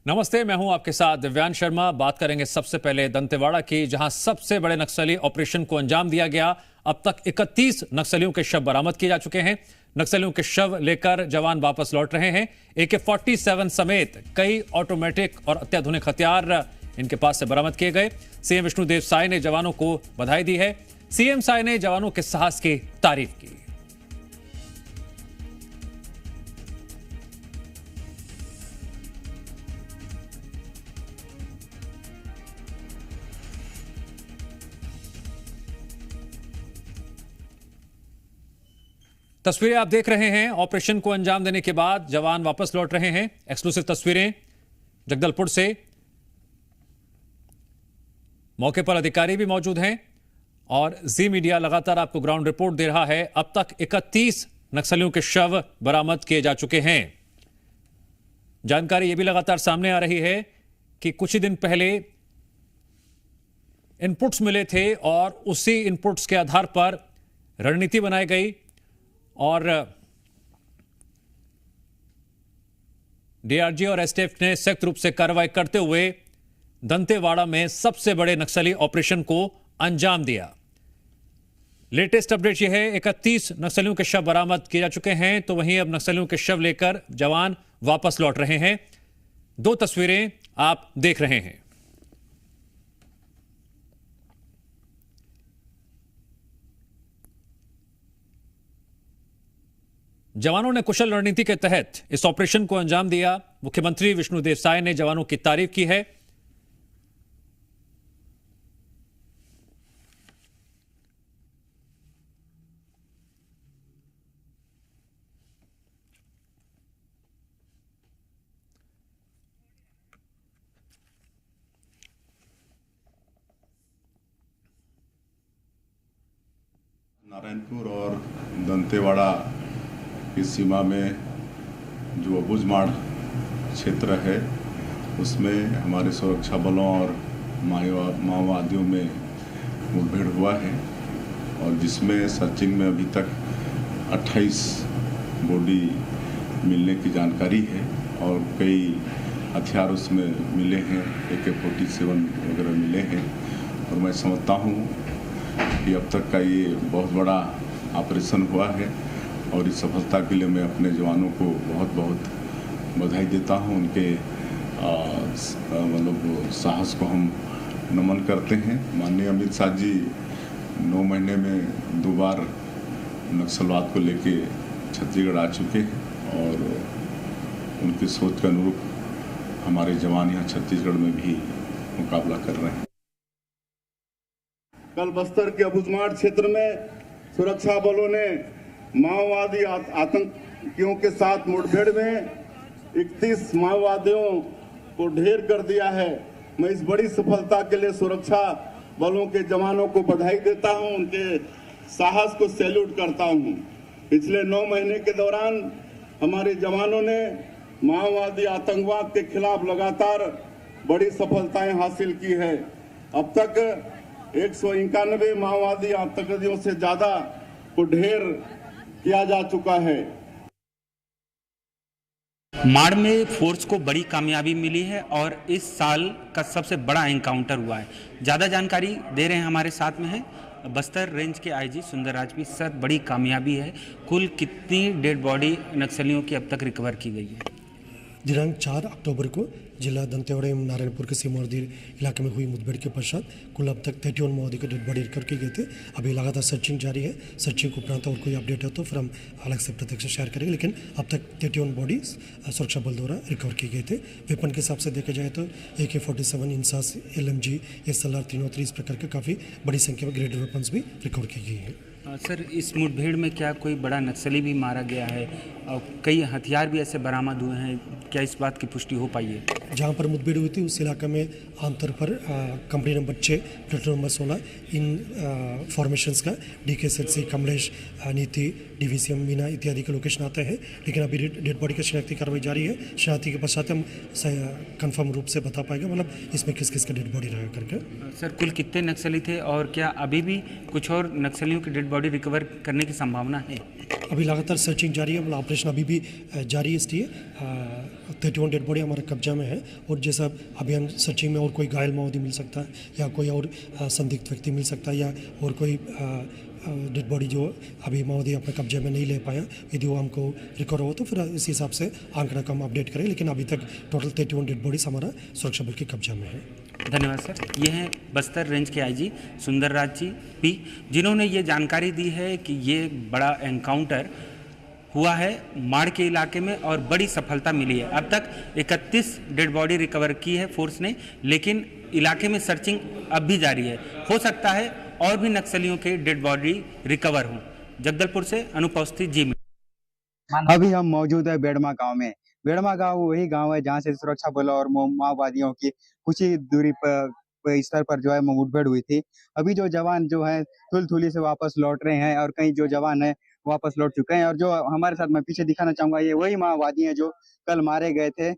नमस्ते, मैं हूं आपके साथ दिव्यांश शर्मा। बात करेंगे सबसे पहले दंतेवाड़ा की, जहां सबसे बड़े नक्सली ऑपरेशन को अंजाम दिया गया। अब तक 31 नक्सलियों के शव बरामद किए जा चुके हैं। नक्सलियों के शव लेकर जवान वापस लौट रहे हैं। AK-47 समेत कई ऑटोमेटिक और अत्याधुनिक हथियार इनके पास से बरामद किए गए। सीएम विष्णुदेव साय ने जवानों को बधाई दी है। सीएम साय ने जवानों के साहस की तारीफ की। तस्वीरें आप देख रहे हैं। ऑपरेशन को अंजाम देने के बाद जवान वापस लौट रहे हैं। एक्सक्लूसिव तस्वीरें जगदलपुर से। मौके पर अधिकारी भी मौजूद हैं और जी मीडिया लगातार आपको ग्राउंड रिपोर्ट दे रहा है। अब तक 31 नक्सलियों के शव बरामद किए जा चुके हैं। जानकारी यह भी लगातार सामने आ रही है कि कुछ ही दिन पहले इनपुट्स मिले थे और उसी इनपुट्स के आधार पर रणनीति बनाई गई और डीआरजी और एसटीएफ ने संयुक्त रूप से कार्रवाई करते हुए दंतेवाड़ा में सबसे बड़े नक्सली ऑपरेशन को अंजाम दिया। लेटेस्ट अपडेट यह है, 31 नक्सलियों के शव बरामद किए जा चुके हैं। तो वहीं अब नक्सलियों के शव लेकर जवान वापस लौट रहे हैं। दो तस्वीरें आप देख रहे हैं। जवानों ने कुशल रणनीति के तहत इस ऑपरेशन को अंजाम दिया। मुख्यमंत्री विष्णुदेव साय ने जवानों की तारीफ की है। नारायणपुर और दंतेवाड़ा की सीमा में जो अबूझमाड़ क्षेत्र है उसमें हमारे सुरक्षा बलों और माओवादियों में मुठभेड़ हुआ है और जिसमें सर्चिंग में अभी तक 28 बॉडी मिलने की जानकारी है और कई हथियार उसमें मिले हैं। AK-47 वगैरह मिले हैं और मैं समझता हूँ कि अब तक का ये बहुत बड़ा ऑपरेशन हुआ है और इस सफलता के लिए मैं अपने जवानों को बहुत बहुत बधाई देता हूं। उनके मतलब साहस को हम नमन करते हैं। माननीय अमित शाह जी 9 महीने में 2 बार नक्सलवाद को लेके छत्तीसगढ़ आ चुके हैं और उनकी सोच के अनुरूप हमारे जवान यहाँ छत्तीसगढ़ में भी मुकाबला कर रहे हैं। कल बस्तर के अबूझमाड़ क्षेत्र में सुरक्षा बलों ने माओवादी आतंकियों के साथ मुठभेड़ में 31 माओवादियों को ढेर कर दिया है। मैं इस बड़ी सफलता के लिए सुरक्षा बलों के जवानों को बधाई देता हूं, उनके साहस को सैल्यूट करता हूं। पिछले 9 महीने के दौरान हमारे जवानों ने माओवादी आतंकवाद के खिलाफ लगातार बड़ी सफलताएं हासिल की है। अब तक 191 माओवादी आतंकवादियों से ज्यादा को ढेर किया जा चुका है। माड़ में फोर्स को बड़ी कामयाबी मिली है और इस साल का सबसे बड़ा एनकाउंटर हुआ है। ज़्यादा जानकारी दे रहे हैं, हमारे साथ में है बस्तर रेंज के आईजी सुंदरराज भी। सर, बड़ी कामयाबी है। कुल कितनी डेड बॉडी नक्सलियों की अब तक रिकवर की गई है? दिनांक 4 अक्टूबर को जिला दंतेवाड़ा एवं नारायणपुर के सीमावर्ती इलाके में हुई मुठभेड़ के पश्चात कुल अब तक 31 माओवादी के डेड बॉडी रिकवर किए गए थे। अभी लगातार सर्चिंग जारी है। सर्चिंग उपरांत और कोई अपडेट है तो फिर हम अलग से प्रत्यक्ष शेयर करेंगे, लेकिन अब तक 31 बॉडी सुरक्षा बल द्वारा रिकवर किए गए थे। वेपन के हिसाब से देखा जाए तो AK-47, इंसास, LMG, SLR 303 इस प्रकार के काफ़ी बड़ी संख्या में ग्रेडेड वेपन्स भी रिकवर की गई है। सर, इस मुठभेड़ में क्या कोई बड़ा नक्सली भी मारा गया है और कई हथियार भी ऐसे बरामद हुए हैं? क्या इस बात की पुष्टि हो पाई है? जहाँ पर मुठभेड़ हुई थी उस इलाके में आमतौर पर कंपनी नंबर 6, प्लेटून नंबर 16 इन फॉर्मेशंस का DKSC, कमलेश, नीति, DVCM, मीना इत्यादि के लोकेशन आते हैं। लेकिन अभी डेड बॉडी की शनाख्ती कार्रवाई जारी है। शनाख्ती के पश्चात हम कंफर्म रूप से बता पाएंगे, मतलब इसमें किस किस का डेड बॉडी रहा करके। सर, कुल कितने नक्सली थे और क्या अभी भी कुछ और नक्सलियों की डेड बॉडी रिकवर करने की संभावना है? अभी लगातार सर्चिंग जारी है, मतलब ऑपरेशन अभी भी जारी है, इसलिए 31 डेड बॉडी हमारे कब्जा में है। और जैसा अभियान सर्चिंग में और कोई घायल माओवादी मिल सकता है या कोई और संदिग्ध व्यक्ति मिल सकता है या और कोई डेड बॉडी जो अभी माओवादी अपने कब्जे में नहीं ले पाया, यदि वो हमको रिकवर हो तो फिर इस हिसाब से आंकड़ा का हम अपडेट करें। लेकिन अभी तक टोटल 31 डेड बॉडीज हमारा सुरक्षा बल के कब्जा में है। धन्यवाद सर। ये हैं बस्तर रेंज के आईजी सुंदरराज जी पी, जिन्होंने ये जानकारी दी है कि ये बड़ा एनकाउंटर हुआ है माड़ के इलाके में और बड़ी सफलता मिली है। अब तक 31 डेड बॉडी रिकवर की है फोर्स ने, लेकिन इलाके में सर्चिंग अब भी जारी है। हो सकता है और भी नक्सलियों के डेड बॉडी रिकवर हों। जगदलपुर से अनुपस्थित जी। अभी हम मौजूद है बेड़मा गांव में। बेड़मा गांव वही गांव है जहां से सुरक्षा बलों और माओवादियों की कुछ ही दूरी पर स्तर पर जो है मुठभेड़ हुई थी। अभी जो जवान जो है थुलथुली से वापस लौट रहे हैं और कई जो जवान है वापस लौट चुके हैं। और जो हमारे साथ मैं पीछे दिखाना चाहूंगा, ये वही माओवादी हैं जो कल मारे गए थे,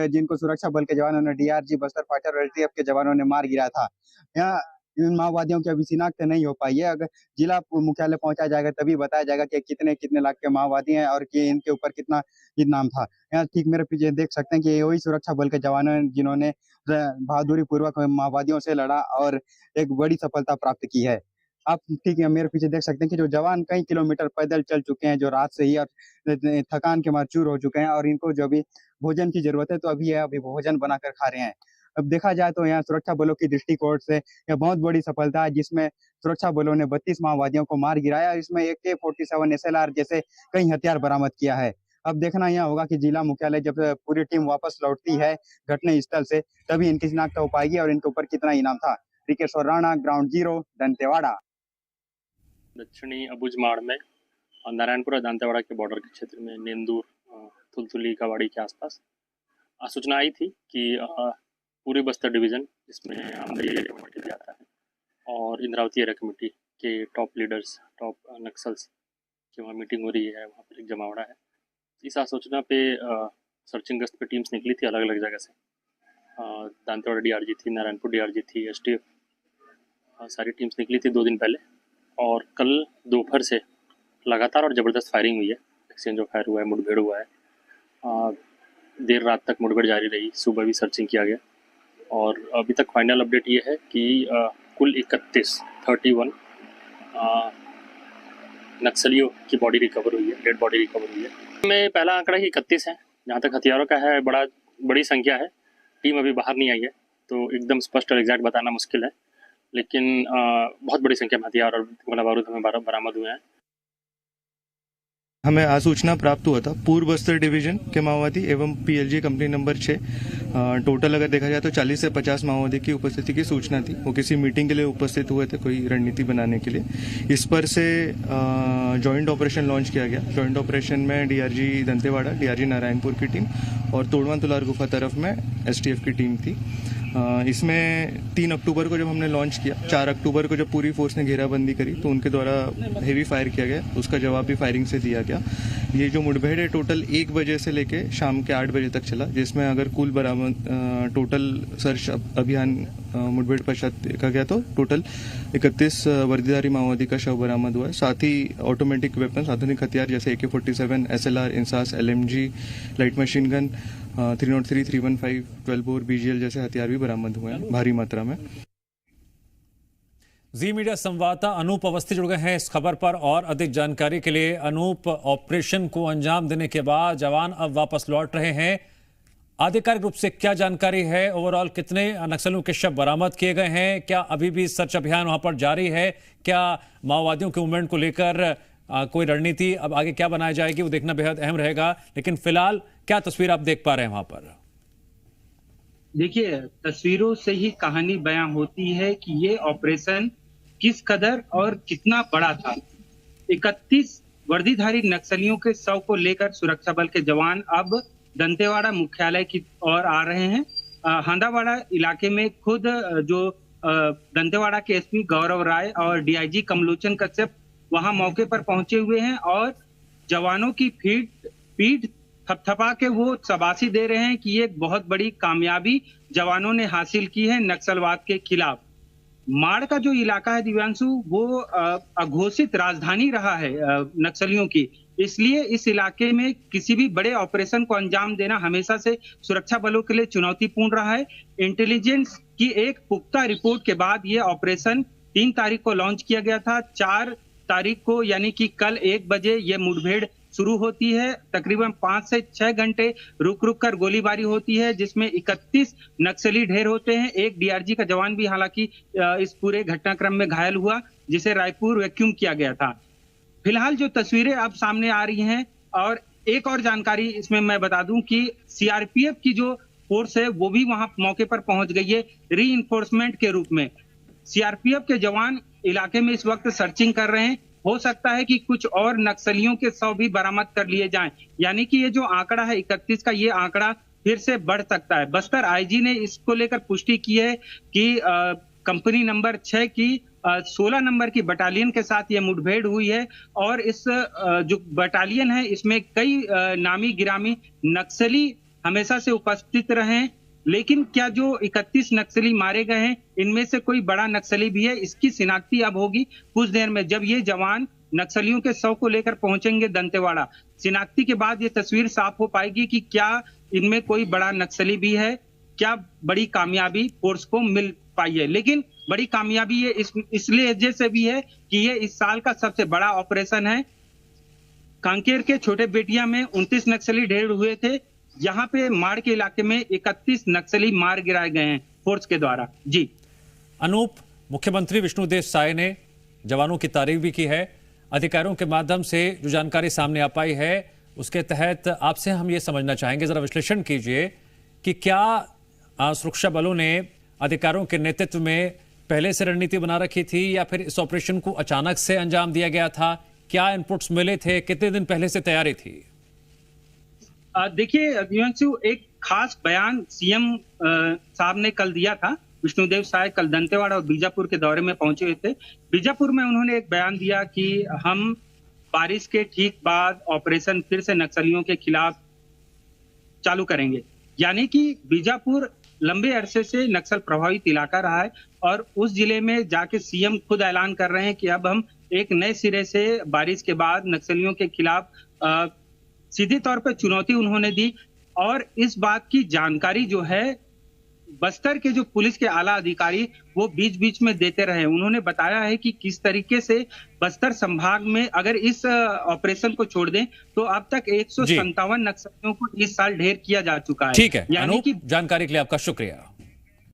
जिनको सुरक्षा बल के जवानों ने, डीआरजी बस्तर फाइटर और एलटीएफ के जवानों ने मार गिरा था। यहाँ इन माओवादियों की अभी शिनाख्त नहीं हो पाई है। अगर जिला मुख्यालय पहुंचाया जाएगा तभी बताया जाएगा कि कितने लाख के माओवादी हैं और कि इनके ऊपर कितना नाम था। यहाँ ठीक मेरे पीछे देख सकते हैं कि ये वही सुरक्षा बल के जवानों हैं जिन्होंने बहादुरी पूर्वक माओवादियों से लड़ा और एक बड़ी सफलता प्राप्त की है। आप ठीक है मेरे पीछे देख सकते हैं कि जो जवान कई किलोमीटर पैदल चल चुके हैं, जो रात से ही और थकान के मार चूर हो चुके हैं और इनको जो भी भोजन की जरूरत है तो अभी भोजन बनाकर खा रहे हैं। अब देखा जाए तो यहाँ सुरक्षा बलों की दृष्टिकोण से यह बहुत बड़ी सफलता है, जिसमें सुरक्षा बलों ने 32 माओवादियों को मार गिराया। इसमें AK-47 SLR जैसे कई हथियार बरामद किया है। अब देखना यह होगा कि जिला मुख्यालय जब पूरी टीम वापस लौटती है घटना स्थल से तभी इनकी शिनाख्त हो पाएगी और इनके ऊपर कितना इनाम था। रिकेश्वर राणा, ग्राउंड जीरो, दंतेवाड़ा। दक्षिणी अबुझमाड़ में नारायणपुर और दंतेवाड़ा के बॉर्डर के क्षेत्र में नेंदूर थुलथुली कावाड़ी के आसपास सूचना आई थी कि पूरी बस्तर डिवीज़न, जिसमें आमदई एरिया कमेटी भी आता है और इंद्रावती एरिया कमेटी के टॉप लीडर्स, टॉप नक्सल्स की वहाँ मीटिंग हो रही है, वहाँ पर एक जमावड़ा है। इस सूचना पे सर्चिंग गश्त पे टीम्स निकली थी अलग अलग जगह से। दंतेवाड़ा DRG थी, नारायणपुर DRG थी, STF, सारी टीम्स निकली थी 2 दिन पहले। और कल दोपहर से लगातार और ज़बरदस्त फायरिंग हुई है, एक्सचेंज ऑफ फायर हुआ है, मुठभेड़ हुआ है। देर रात तक मुठभेड़ जारी रही, सुबह भी सर्चिंग किया गया और अभी तक फाइनल अपडेट ये है कि कुल 31 नक्सलियों की बॉडी रिकवर हुई है, डेड बॉडी रिकवर हुई है। में पहला आंकड़ा ही 31 है। जहाँ तक हथियारों का है बड़ी संख्या है। टीम अभी बाहर नहीं आई है तो एकदम स्पष्ट और एग्जैक्ट बताना मुश्किल है, लेकिन बहुत बड़ी संख्या में हथियार और गोला बारूद हमें बरामद हुए हैं। हमें आज सूचना प्राप्त हुआ था पूर्व बस्तर डिवीजन के माओवादी एवं PLG कंपनी नंबर 6 टोटल अगर देखा जाए तो 40 से 50 माओवादी की उपस्थिति की सूचना थी। वो किसी मीटिंग के लिए उपस्थित हुए थे, कोई रणनीति बनाने के लिए। इस पर से जॉइंट ऑपरेशन लॉन्च किया गया। जॉइंट ऑपरेशन में DRG दंतेवाड़ा, DRG नारायणपुर की टीम और तोड़वान तुलार गुफा तरफ में STF की टीम थी। इसमें 3 अक्टूबर को जब हमने लॉन्च किया, 4 अक्टूबर को जब पूरी फोर्स ने घेराबंदी करी तो उनके द्वारा हेवी फायर किया गया, उसका जवाब भी फायरिंग से दिया गया। ये जो मुठभेड़ है टोटल 1 बजे से लेके शाम के 8 बजे तक चला, जिसमें अगर कुल बरामद टोटल सर्च अभियान मुठभेड़ पश्चात देखा गया तो टोटल 31 वर्दीधारी माओवादी का शव बरामद हुआ है। साथ ही ऑटोमेटिक वेपन्स, आधुनिक हथियार जैसे AK-47, SLR, INSAS, LMG, light machine gun, 303, 315, 12 bore, BGL जैसे हथियार भी बरामद हुए हैं भारी मात्रा में। जी मीडिया संवाददाता अनूप अवस्थी जुड़ गए हैं इस खबर पर और अधिक जानकारी के लिए। अनूप, ऑपरेशन को अंजाम देने के बाद जवान अब वापस लौट रहे हैं, आधिकारिक रूप से क्या जानकारी है? ओवरऑल कितने नक्सलियों के शव बरामद किए गए हैं? क्या अभी भी सर्च अभियान वहां पर जारी है? क्या माओवादियों के मूवमेंट को लेकर कोई रणनीति अब आगे क्या बनाई जाएगी वो देखना बेहद अहम रहेगा, लेकिन फिलहाल क्या तस्वीर आप देख पा रहे हैं वहां पर? देखिए, तस्वीरों से ही कहानी बयां होती है कि ये ऑपरेशन किस कदर और कितना बड़ा था। 31 वर्दीधारी नक्सलियों के शव को लेकर सुरक्षा बल के जवान अब दंतेवाड़ा मुख्यालय की ओर आ रहे हैं। हांदावाड़ा इलाके में खुद जो दंतेवाड़ा के SP गौरव राय और DIG कमलोचन कश्यप वहां मौके पर पहुंचे हुए हैं और जवानों की पीठ थपथपा के वो शाबाशी दे रहे हैं कि ये एक बहुत बड़ी कामयाबी जवानों ने हासिल की है नक्सलवाद के खिलाफ। माड़ का जो इलाका है दिव्यांशु, वो अघोषित राजधानी रहा है नक्सलियों की, इसलिए इस इलाके में किसी भी बड़े ऑपरेशन को अंजाम देना हमेशा से सुरक्षा बलों के लिए चुनौतीपूर्ण रहा है। इंटेलिजेंस की एक पुख्ता रिपोर्ट के बाद ये ऑपरेशन 3 तारीख को लॉन्च किया गया था। 4 तारीख को यानी कि कल 1 बजे ये मुठभेड़ शुरू होती है। तकरीबन 5 से 6 घंटे रुक रुक कर गोलीबारी होती है, जिसमें 31 नक्सली ढेर होते हैं। एक डीआरजी का जवान भी हालांकि इस पूरे घटनाक्रम में घायल हुआ, जिसे रायपुर वैक्यूम किया गया था। फिलहाल जो तस्वीरें अब सामने आ रही हैं, और एक और जानकारी इसमें मैं बता दूं कि सीआरपीएफ की जो फोर्स है वो भी वहां मौके पर पहुंच गई है रीइंफोर्समेंट के रूप में। सीआरपीएफ के जवान इलाके में इस वक्त सर्चिंग कर रहे हैं। हो सकता है कि कुछ और नक्सलियों के शव भी बरामद कर लिए जाएं, यानी कि ये जो आंकड़ा है 31 का, ये आंकड़ा फिर से बढ़ सकता है। बस्तर आईजी ने इसको लेकर पुष्टि की है कि कंपनी नंबर 6 की 16 नंबर की बटालियन के साथ ये मुठभेड़ हुई है, और इस जो बटालियन है इसमें कई नामी गिरामी नक्सली हमेशा से उपस्थित रहे हैं। लेकिन क्या जो 31 नक्सली मारे गए हैं इनमें से कोई बड़ा नक्सली भी है, इसकी शिनाख्ती अब होगी कुछ देर में, जब ये जवान नक्सलियों के शव को लेकर पहुंचेंगे दंतेवाड़ा। शिनाख्ती के बाद ये तस्वीर साफ हो पाएगी कि क्या इनमें कोई बड़ा नक्सली भी है, क्या बड़ी कामयाबी फोर्स को मिल पाई है। लेकिन बड़ी कामयाबी ये इसलिए वजह से भी है कि ये इस साल का सबसे बड़ा ऑपरेशन है। कांकेर के छोटे बेटिया में 29 नक्सली ढेर हुए थे, यहाँ पे माड़ के इलाके में 31 नक्सली मार गिराए गए हैं फोर्स के द्वारा। जी अनूप, मुख्यमंत्री विष्णुदेव साय ने जवानों की तारीफ भी की है। अधिकारियों के माध्यम से जो जानकारी सामने आ पाई है उसके तहत आपसे हम ये समझना चाहेंगे, जरा विश्लेषण कीजिए कि क्या सुरक्षा बलों ने अधिकारियों के नेतृत्व में पहले से रणनीति बना रखी थी या फिर इस ऑपरेशन को अचानक से अंजाम दिया गया था? क्या इनपुट्स मिले थे? कितने दिन पहले से तैयारी थी? देखिए दिव्यांशु, एक खास बयान सीएम साहब ने कल दिया था। विष्णुदेव साय कल दंतेवाड़ा और बीजापुर के दौरे में पहुंचे हुए थे। बीजापुर में उन्होंने एक बयान दिया कि हम बारिश के ठीक बाद ऑपरेशन फिर से नक्सलियों के खिलाफ चालू करेंगे। यानी कि बीजापुर लंबे अरसे से नक्सल प्रभावित इलाका रहा है, और उस जिले में जाके सीएम खुद ऐलान कर रहे हैं कि अब हम एक नए सिरे से बारिश के बाद नक्सलियों के खिलाफ सीधे तौर पर चुनौती उन्होंने दी। और इस बात की जानकारी जो है बस्तर के जो पुलिस के आला अधिकारी वो बीच बीच में देते रहे। उन्होंने बताया है कि किस तरीके से बस्तर संभाग में अगर इस ऑपरेशन को छोड़ दें तो अब तक 157 नक्सलियों को इस साल ढेर किया जा चुका है। ठीक है, यानी कि जानकारी के लिए आपका शुक्रिया।